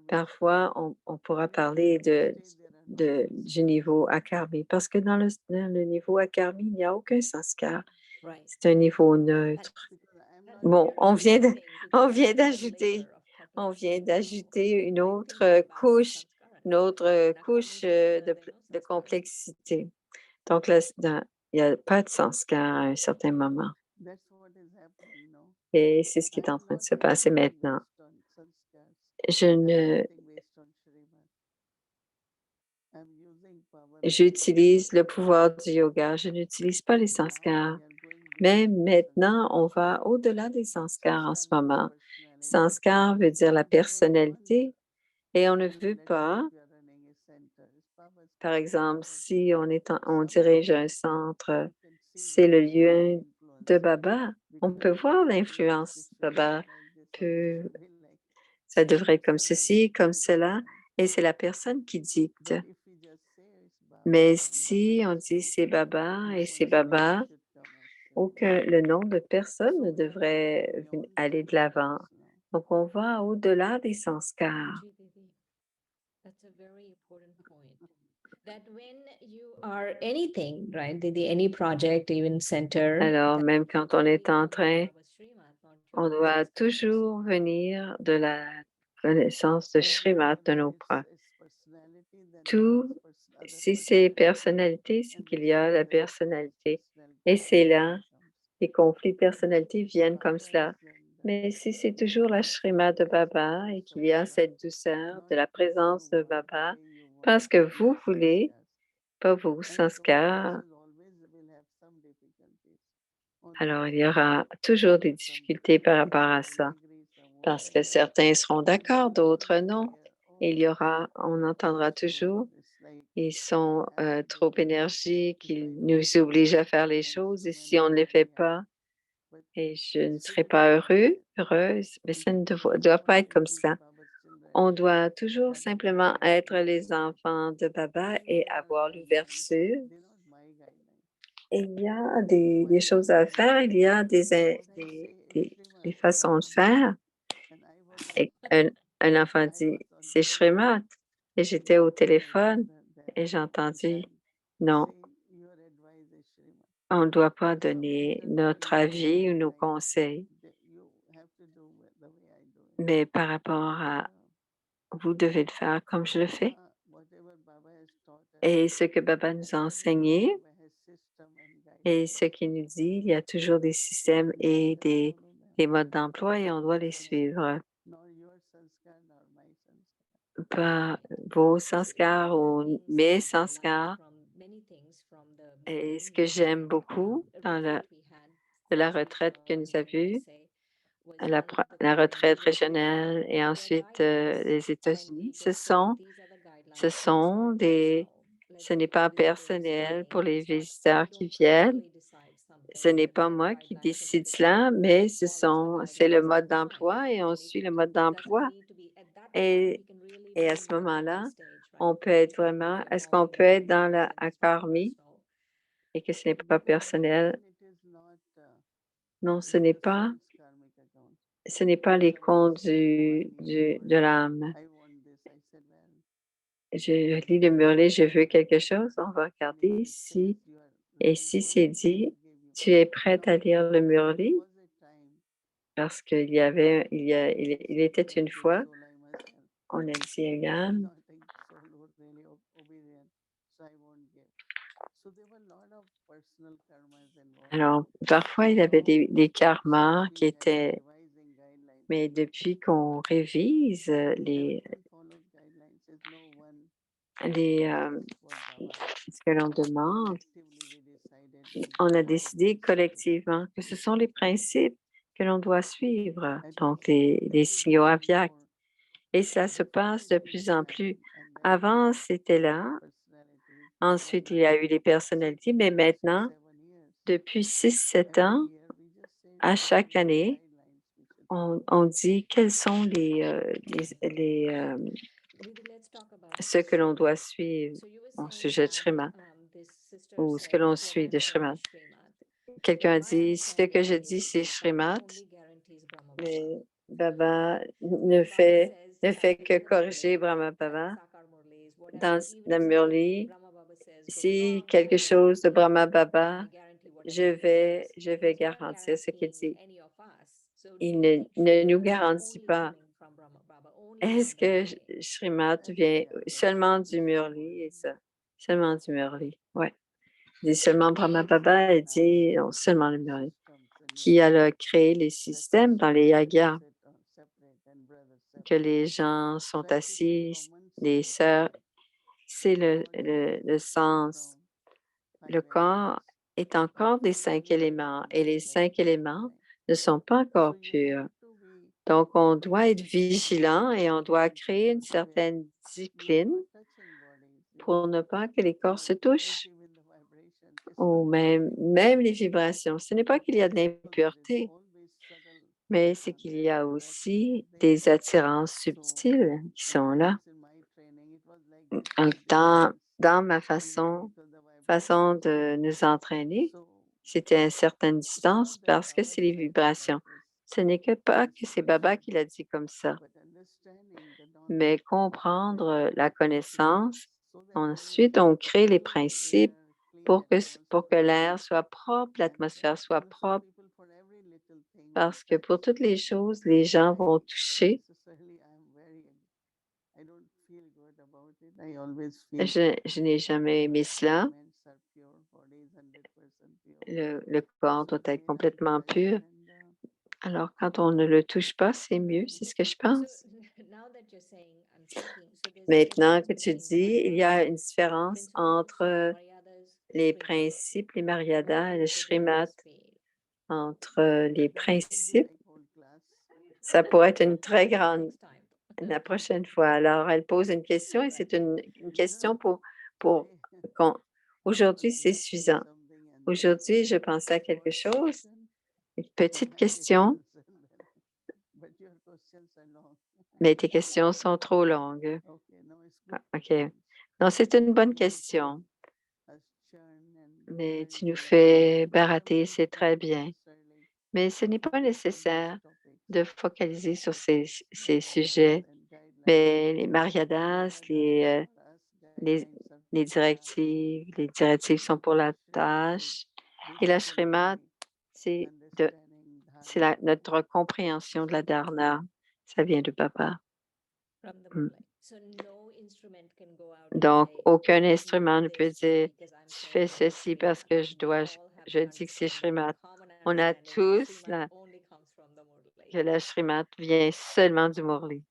Parfois, on pourra parler du niveau akarmi, parce que dans le niveau akarmi, il n'y a aucun sanskar. C'est un niveau neutre. Bon, on vient d'ajouter une autre couche de complexité. Donc, là, il n'y a pas de sanskar à un certain moment. Et c'est ce qui est en train de se passer maintenant. J'utilise le pouvoir du yoga. Je n'utilise pas les sanskars. Mais maintenant, on va au-delà des sanskars en ce moment. Sanskar veut dire la personnalité et on ne veut pas, par exemple, si on dirige un centre, c'est le lieu de Baba. On peut voir l'influence. Baba ça devrait être comme ceci, comme cela, et c'est la personne qui dicte. Mais si on dit c'est Baba et c'est Baba, le nom de personne ne devrait aller de l'avant. Donc, on va au-delà des sanskars. That's a very important point. That when you are anything, right? Any project, even center. Alors, même quand on est en train, on doit toujours venir de la connaissance de Srimad, de nos profs. Tout si c'est personnalité, c'est qu'il y a la personnalité. Et c'est là, les conflits de personnalité viennent comme cela. Mais si c'est toujours la Shrima de Baba et qu'il y a cette douceur de la présence de Baba, parce que vous voulez, pas vos sanskars, alors il y aura toujours des difficultés par rapport à ça, parce que certains seront d'accord, d'autres non. Et il y aura, on entendra toujours, ils sont trop énergiques, ils nous obligent à faire les choses et si on ne les fait pas, et je ne serai pas heureuse, mais ça ne doit pas être comme cela. On doit toujours simplement être les enfants de Baba et avoir l'ouverture. Et il y a des choses à faire, il y a des façons de faire. Et un enfant dit, c'est Shrimat. Et j'étais au téléphone et j'ai entendu, non, on ne doit pas donner notre avis ou nos conseils. Mais par rapport à vous devez le faire comme je le fais. Et ce que Baba nous a enseigné et ce qu'il nous dit, il y a toujours des systèmes et des modes d'emploi et on doit les suivre. Pas vos sanskars ou mes sanskars. Et ce que j'aime beaucoup dans de la retraite que nous avons eue, la retraite régionale et ensuite les États-Unis, ce n'est pas personnel pour les visiteurs qui viennent. Ce n'est pas moi qui décide cela, mais c'est le mode d'emploi et on suit le mode d'emploi. Et à ce moment-là, on peut être vraiment, est-ce qu'on peut être dans la akarmi et que ce n'est pas personnel? Non, ce n'est pas les comptes de l'âme. Je lis le murlet, je veux quelque chose. On va regarder ici. Et si c'est dit, tu es prête à lire le murlet? Parce qu'il il était une fois, on a dit à une âme, alors parfois il y avait des karmas qui étaient, mais depuis qu'on révise ce que l'on demande, on a décidé collectivement que ce sont les principes que l'on doit suivre, donc les signaux aviaques. Et ça se passe de plus en plus. Avant, c'était là. Ensuite, il y a eu les personnalités, mais maintenant, depuis 6-7 ans, à chaque année, on dit quels sont ce que l'on doit suivre au sujet de Srimad ou ce que l'on suit de Srimad. Quelqu'un a dit, ce que je dis, c'est Srimad, mais Baba ne fait que corriger Brahma Baba. Dans la Murli, si quelque chose de Brahma Baba, je vais garantir ce qu'il dit. Il ne nous garantit pas. Est-ce que Srimad vient seulement du Murli et ça? Seulement du Murli, oui. Il dit seulement Brahma Baba, il dit non, seulement le Murli. Qui a créé les systèmes dans les yagas, que les gens sont assis, les sœurs, c'est le sens. Le corps est encore des 5 éléments et les 5 éléments ne sont pas encore purs. Donc, on doit être vigilant et on doit créer une certaine discipline pour ne pas que les corps se touchent ou même les vibrations. Ce n'est pas qu'il y a de l'impureté, mais c'est qu'il y a aussi des attirances subtiles qui sont là. Dans ma façon de nous entraîner, c'était à une certaine distance parce que c'est les vibrations. Ce n'est que c'est Baba qui l'a dit comme ça. Mais comprendre la connaissance, ensuite on crée les principes pour que l'air soit propre, l'atmosphère soit propre, parce que pour toutes les choses, les gens vont toucher. I always feel Je n'ai jamais aimé cela. elements are pure, body is 100% pure. Le corps doit être complètement pur. Alors, quand on ne le touche pas, c'est mieux, c'est ce que je So pense. now that you're saying, I'm thinking, so there's a Maintenant que difference tu between dis, il y a une Maryadas, différence principles, entre Maryadas, les Srimad. principes, les What Maryadas et le is the Shrimat, difference between? entre les principes. Like whole class. Ça pourrait être une très grande Next time. la prochaine fois. Alors, elle pose une question et c'est une question pour qu'on... Aujourd'hui, c'est suffisant. Aujourd'hui, je pensais à quelque chose, une petite question, But your questions are long. mais tes questions sont trop longues. Okay, no, it's good. OK. Non, c'est une bonne question, Us churn and mais tu nous visualize fais and barater, sometimes c'est not très bien. necessarily Mais ce n'est pas focus on these nécessaire topics. de focaliser sur ces Guidelines sujets, and guidelines. mais les Maryadas, Maryadas are for us, les, guidelines are les for the task. les directives sont pour la Shrimat is tâche. Et la Shrimat, basically c'est understanding dharma. notre compréhension de la dharna. Ça vient de papa. From the Mm. Murli. So no instrument can go out and Donc, say, aucun "You instrument do ne peut this dire, because I'm tu fais chanting ceci parce que Srimad." We all have je an dis que c'est understanding, Shrimat. common On a understanding that tous Srimad only comes from the Murli. que la Shrimat vient seulement du Murli.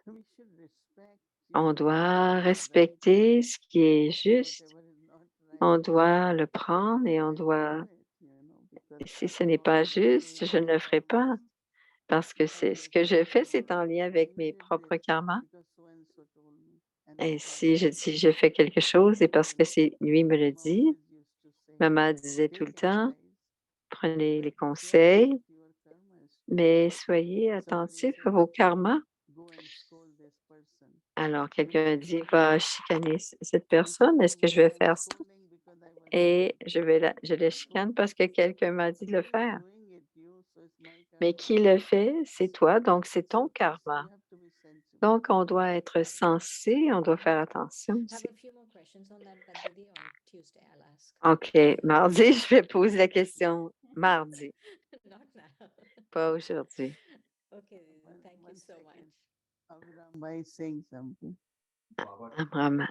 We should respect, On doit what is right, respecter ce qui est juste. whatever is not On right, doit le prendre et on I doit, don't do it, because si ce I'm n'est pas also juste, doing je ne le ferai pas. karmas. Parce que c'est ce que je fais, c'est en lien avec mes propres karmas. Because so and so told me, and Et not si je like dis je fais quelque chose, c'est parce que c'est lui me le Mama dit. always used to say, Maman disait tout take le temps, advice, prenez but les be conseils, careful with your karmas too. mais soyez Somebody attentifs said, à vos karmas. go and scold this person. Alors, We quelqu'un should dit, not do va that. chicaner cette We personne, should est-ce que je say, vais I'm faire ça? scolding because I was Et told. je le chicane parce que quelqu'un m'a dit de le Whoever is faire. doing it, you, so it's my Mais karma. qui le fait, c'est toi, donc c'est ton So karma. you have to be sensible. Donc, on doit être sensé, on doit faire attention I have aussi. a few more questions on that, but Didi, on Tuesday I'll ask. OK, mardi, je vais poser la question mardi, Not now. pas aujourd'hui. Okay, Didi, thank you One so much. second. Avram Bhai is saying something. Abraham.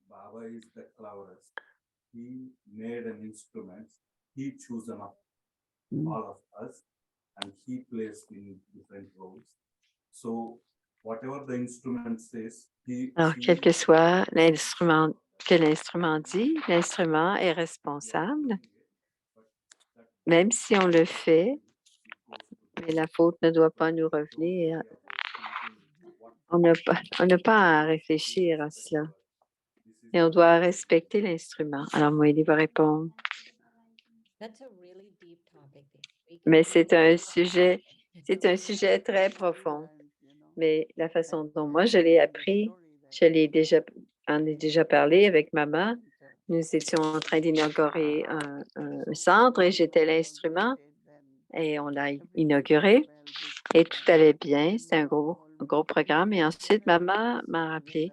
Baba is the cleverest. He made an instrument. He chosen of all of us, and he plays in different roles. So whatever the instrument says, Alors, quel que soit l'instrument que l'instrument dit, l'instrument est responsable, même si on le fait, mais la faute ne doit pas nous revenir. On n'a pas à réfléchir à cela. Et on doit respecter l'instrument. Alors, moi, il va répondre. That's a really deep topic. We can Mais go c'est on. un sujet très profond. Mais la façon dont moi je l'ai appris, en ai déjà parlé avec maman. Nous étions en train d'inaugurer un centre et j'étais l'instrument et on l'a inauguré et tout allait bien. C'était un gros programme. Et ensuite, maman m'a rappelé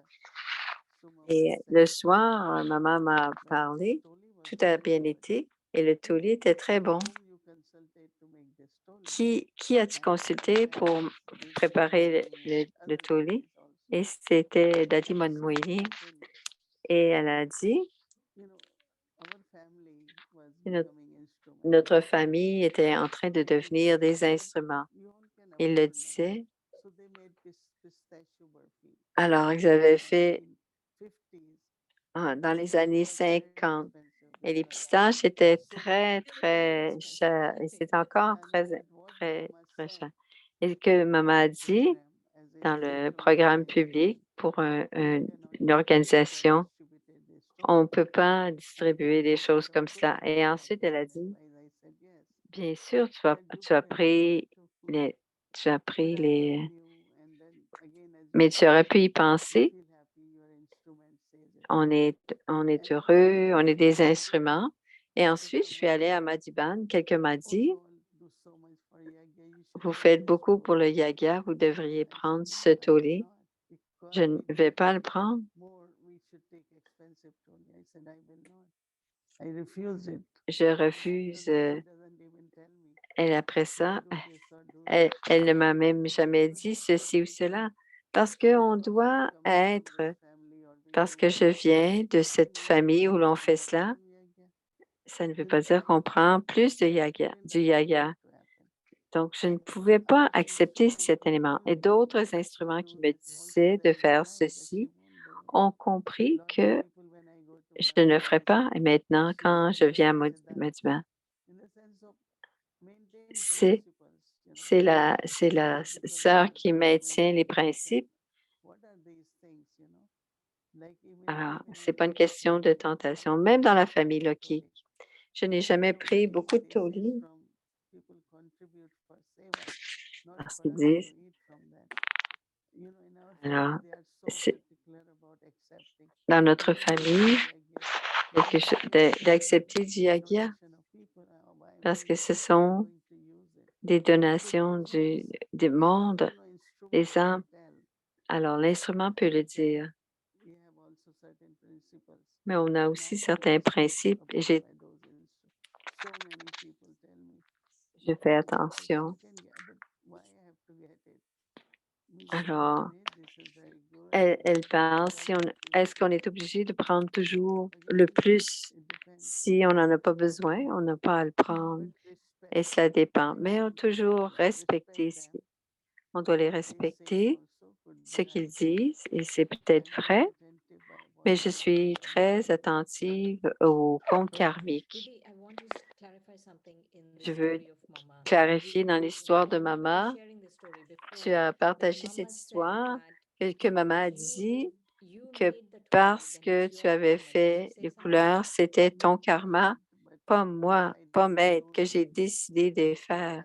et le soir, maman m'a parlé. Tout a bien été et le toli était très bon. Qui as-tu consulté pour préparer le toli? Et c'était Dadi Monmoini. Et elle a dit, notre famille était en train de devenir des instruments. Il le disait. Alors, ils avaient fait dans les années 50. Et les pistaches étaient très, très chers. Et c'est encore très, très, très cher. Et que maman a dit dans le programme public pour une organisation, on ne peut pas distribuer des choses comme cela. Et ensuite, elle a dit, bien sûr, tu as pris les, mais tu aurais pu y penser. On est heureux, on est des instruments. Et ensuite, je suis allée à Madiban. Quelqu'un m'a dit, vous faites beaucoup pour le yaga, vous devriez prendre ce tollé. Je ne vais pas le prendre. Je refuse. après ça, Do this or do elle ne m'a même jamais dit ceci ou cela. Parce qu'on doit être, parce que je viens de cette famille où l'on fait cela, ça ne veut pas dire qu'on prend plus de du yaga. Donc, je ne pouvais pas accepter cet élément. Et d'autres instruments qui me disaient de faire ceci ont compris que je ne le ferais pas. Et maintenant, quand je viens à Madhuma, c'est la sœur qui maintient les principes. Alors, ce n'est pas une question de tentation. Même dans la famille Loki, je n'ai jamais pris beaucoup de toli parce qu'ils disent, alors, dans notre famille, d'accepter du yagya parce que ce sont des donations du monde, des âmes. Alors, l'instrument peut le dire, mais on a aussi certains principes et je fais attention. Alors, elle pense, est-ce qu'on est obligé de prendre toujours le plus? Si on n'en a pas besoin, on n'a pas à le prendre. Et cela dépend. Mais on toujours respecter, on doit les respecter, ce qu'ils disent, et c'est peut-être vrai, mais je suis très attentive au compte karmique. Didi, I want to clarify something in the Je veux story of Mama. clarifier dans l'histoire de Maman. Sharing the story before, Tu as when partagé Mama cette said histoire that que Maman a you dit you que made the parce toys and que it's tu your avais karma. Did she fait say les something? couleurs, c'était ton karma, pas moi, pas Maître, que j'ai décidé de faire.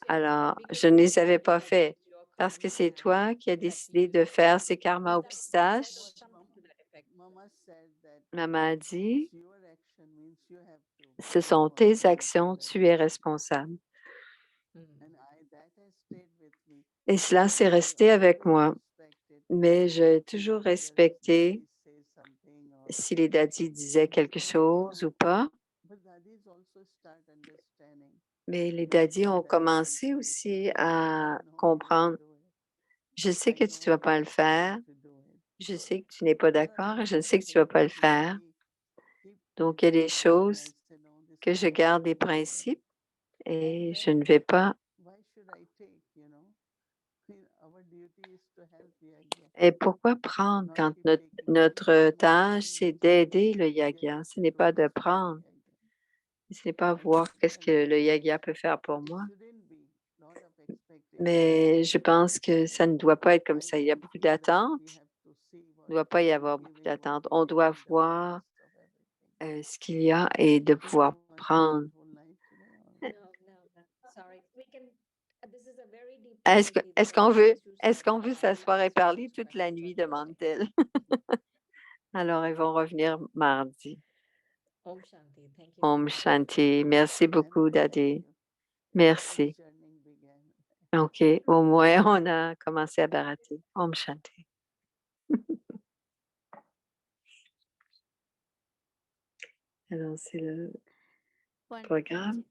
Alors, je ne les avais pas faits parce que c'est toi qui as décidé de faire ces karmas au pistache. Maman a dit, ce sont tes actions, tu es responsable. Et cela s'est resté avec moi. Mais j'ai toujours respecté si les daddies disaient quelque chose ou pas. Mais les daddies ont commencé aussi à comprendre. Je sais que tu ne vas pas le faire. Je sais que tu n'es pas d'accord et je sais que tu ne vas pas le faire. Donc, il y a des choses que je garde des principes et je ne vais pas. Et pourquoi prendre quand notre tâche, c'est d'aider le yaga? Ce n'est pas de prendre. Ce n'est pas voir qu'est-ce que le yaga peut faire pour moi. Mais je pense que ça ne doit pas être comme ça. Il y a beaucoup d'attentes. Il ne doit pas y avoir beaucoup d'attentes. On doit voir ce qu'il y a et de pouvoir prendre. No, sorry. This is a very deep Est-ce qu'on veut s'asseoir et parler toute la nuit, demande-t-elle. Alors, ils vont revenir mardi. Om Shanti. Thank you. Om Shanti. Merci beaucoup, Daddy. Merci. OK. Au moins, on a commencé à barater. Om Shanti. Alors, c'est le programme.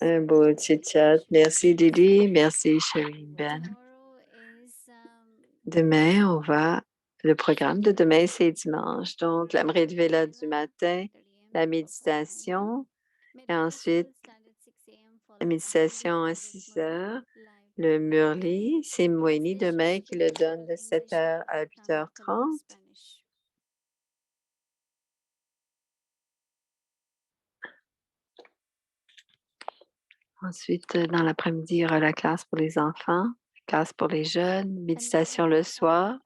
Un beau chit-chat. Merci, Didi. Merci, Sherine Ben. Demain, le programme de demain, c'est dimanche. Donc, l'Amrit Vela du matin, la méditation, et ensuite, la méditation à 6 heures. Le Murli, c'est Moini demain qui le donne de 7 heures à 8h30. Ensuite, dans l'après-midi, il y aura la classe pour les enfants, classe pour les jeunes, méditation le soir.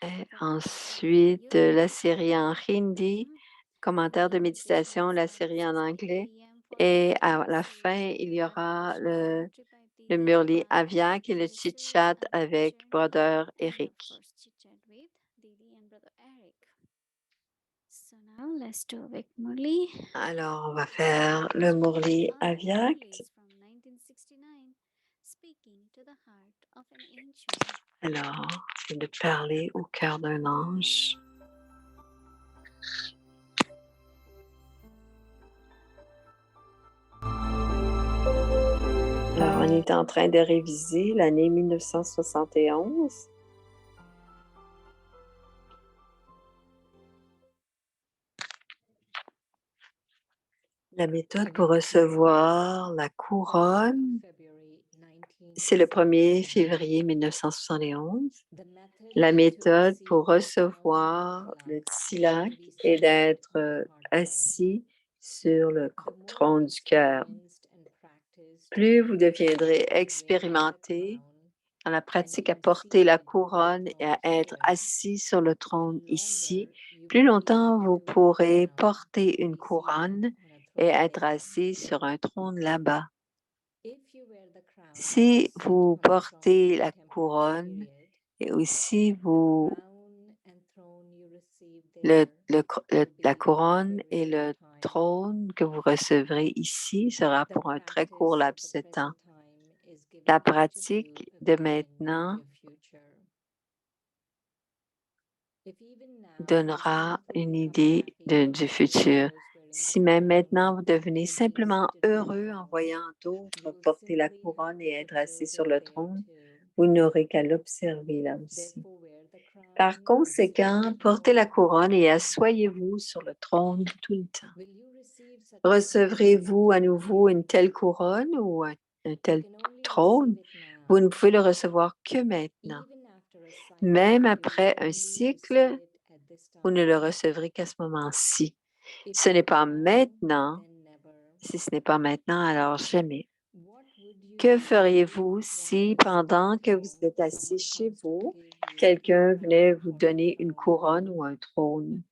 Et ensuite, la série en hindi, commentaire de méditation, la série en anglais. Et à la fin, il y aura le Murli Aviak et le chit-chat avec Brother Eric. Alors, on va faire le Murli Aviak. Alors, c'est de parler au cœur d'un ange. est en train de réviser l'année 1971. La méthode pour recevoir la couronne, c'est le 1er février 1971. La méthode pour recevoir le tilak est d'être assis sur le trône du cœur. Plus vous deviendrez expérimenté dans la pratique à porter la couronne et à être assis sur le trône ici, plus longtemps vous pourrez porter une couronne et être assis sur un trône là-bas. Si vous portez la couronne et aussi la couronne et le trône que vous recevrez ici sera pour un très court laps de temps. La pratique de maintenant donnera une idée du futur. Si même maintenant vous devenez simplement heureux en voyant d'autres porter la couronne et être assis sur le trône, vous n'aurez qu'à l'observer là aussi. Par conséquent, portez la couronne et assoyez-vous sur le trône tout le temps. Recevrez-vous à nouveau une telle couronne ou un tel trône? Vous ne pouvez le recevoir que maintenant. Même après un cycle, vous ne le recevrez qu'à ce moment-ci. Ce n'est pas maintenant. Si ce n'est pas maintenant, alors jamais. Que feriez-vous si, pendant que vous êtes assis chez vous, quelqu'un venait vous donner une couronne ou un trône?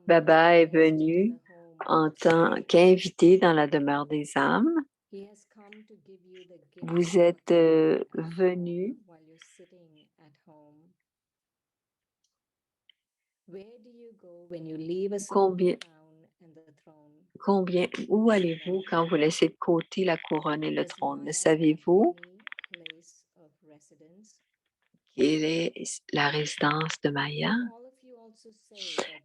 Baba est venu en tant qu'invité dans la demeure des âmes. Vous êtes venu. Où allez-vous quand vous laissez de côté la couronne et le trône? Le savez-vous? Quelle est la résidence de Maya?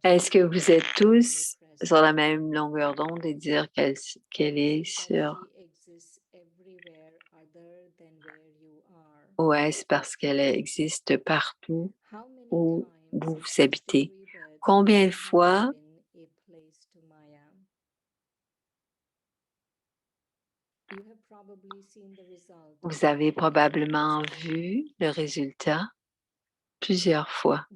Est-ce que vous êtes tous sur la même longueur d'onde et dire qu'elle est sur... Ou est-ce parce qu'elle existe partout où vous habitez? Combien de fois vous avez probablement vu le résultat plusieurs fois?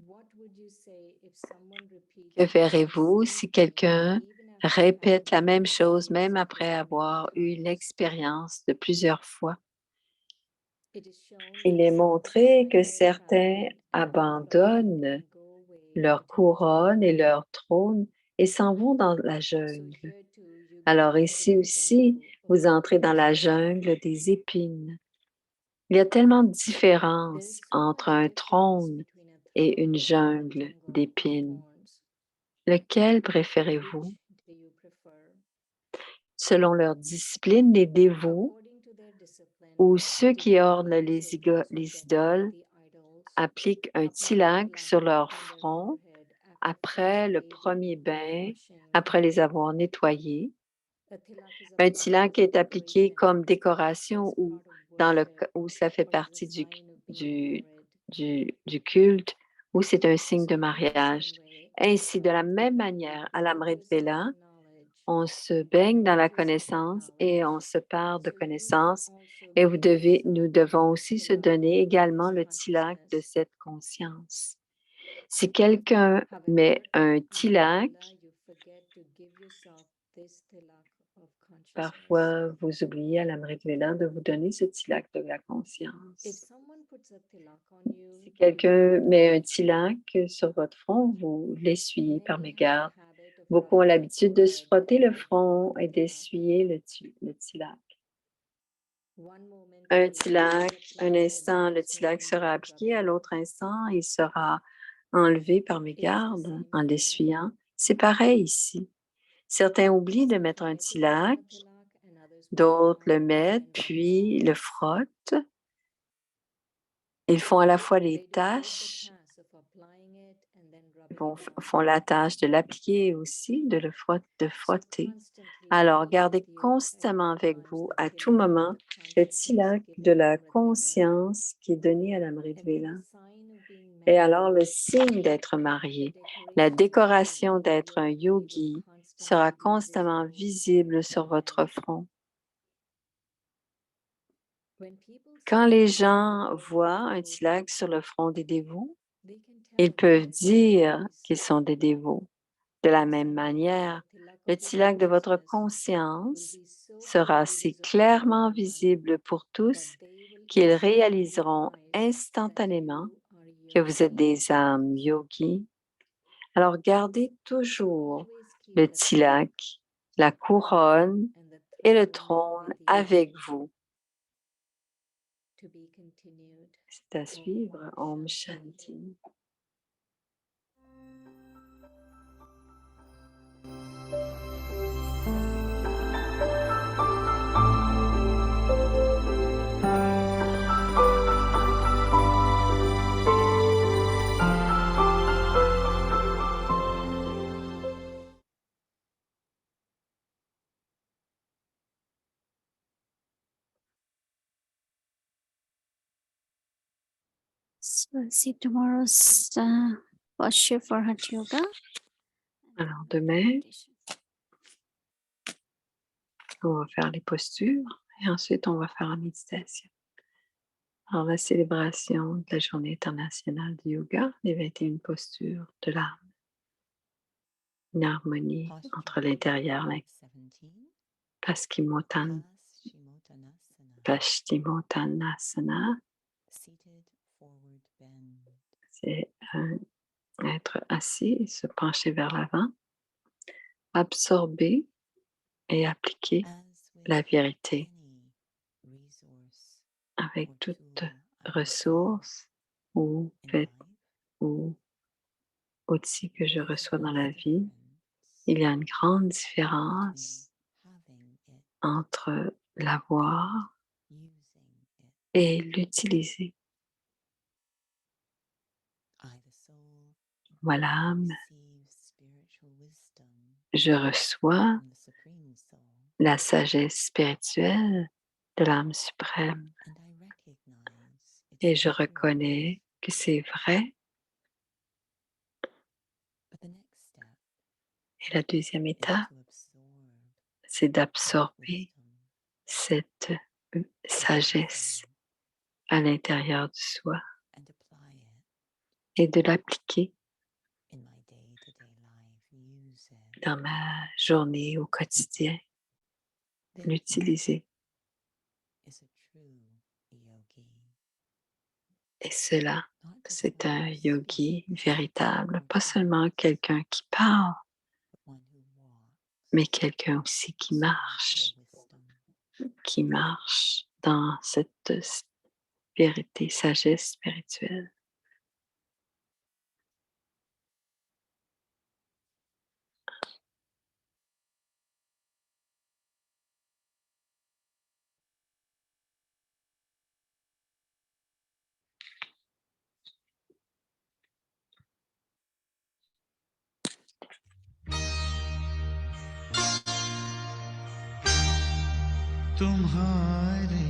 Que verrez-vous si quelqu'un répète la même chose même après avoir eu l'expérience de plusieurs fois? Il est montré que certains abandonnent leur couronne et leur trône et s'en vont dans la jungle. Alors ici aussi, vous entrez dans la jungle des épines. Il y a tellement de différences entre un trône et une jungle d'épines. Lequel préférez-vous? Selon leur discipline, les dévots ou ceux qui ornent les idoles appliquent un tilak sur leur front après le premier bain, après les avoir nettoyés. Un tilak est appliqué comme décoration ou où ça fait partie du culte, ou c'est un signe de mariage. Ainsi, de la même manière, à l'Amrit Vela, on se baigne dans la connaissance et on se part de connaissance. Et nous devons aussi se donner également le tilak de cette conscience. Si quelqu'un met un tilak, parfois vous oubliez à l'Amrit Vela de vous donner ce tilak de la conscience. Si quelqu'un met un tilak sur votre front, vous l'essuyez par mégarde. Beaucoup ont l'habitude de se frotter le front et d'essuyer le tilak. Un tilak, un instant, le tilak sera appliqué, à l'autre instant, il sera enlevé par mégarde en l'essuyant. C'est pareil ici. Certains oublient de mettre un tilak, d'autres le mettent, puis le frottent. Ils font à la fois les tâches font la tâche de l'appliquer aussi, de frotter. Alors, gardez constamment avec vous, à tout moment, le tilak de la conscience qui est donné à la Mridvela. Et alors, le signe d'être marié, la décoration d'être un yogi sera constamment visible sur votre front. Quand les gens voient un tilak sur le front des dévots, ils peuvent dire qu'ils sont des dévots. De la même manière, le tilak de votre conscience sera si clairement visible pour tous qu'ils réaliseront instantanément que vous êtes des âmes yogis. Alors gardez toujours le tilak, la couronne et le trône avec vous. C'est à suivre. Om Shanti. So let's see tomorrow's posture for Hatha Yoga. Alors demain, on va faire les postures et ensuite on va faire la méditation. Alors la célébration de la Journée internationale du yoga, les 21 postures de l'âme. Une harmonie entre l'intérieur et Paschimottanasana, c'est être assis et se pencher vers l'avant, absorber et appliquer la vérité avec toute ressource ou outil que je reçois dans la vie. Il y a une grande différence entre l'avoir et l'utiliser. Voilà, je reçois la sagesse spirituelle de l'âme suprême et je reconnais que c'est vrai. Et la deuxième étape, c'est d'absorber cette sagesse à l'intérieur de soi et de l'appliquer dans ma journée au quotidien, l'utiliser. Et cela, c'est un yogi véritable, pas seulement quelqu'un qui parle, mais quelqu'un aussi qui marche dans cette vérité, sagesse spirituelle. तुम्हारे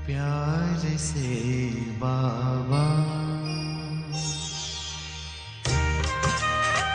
प्यार से बाबा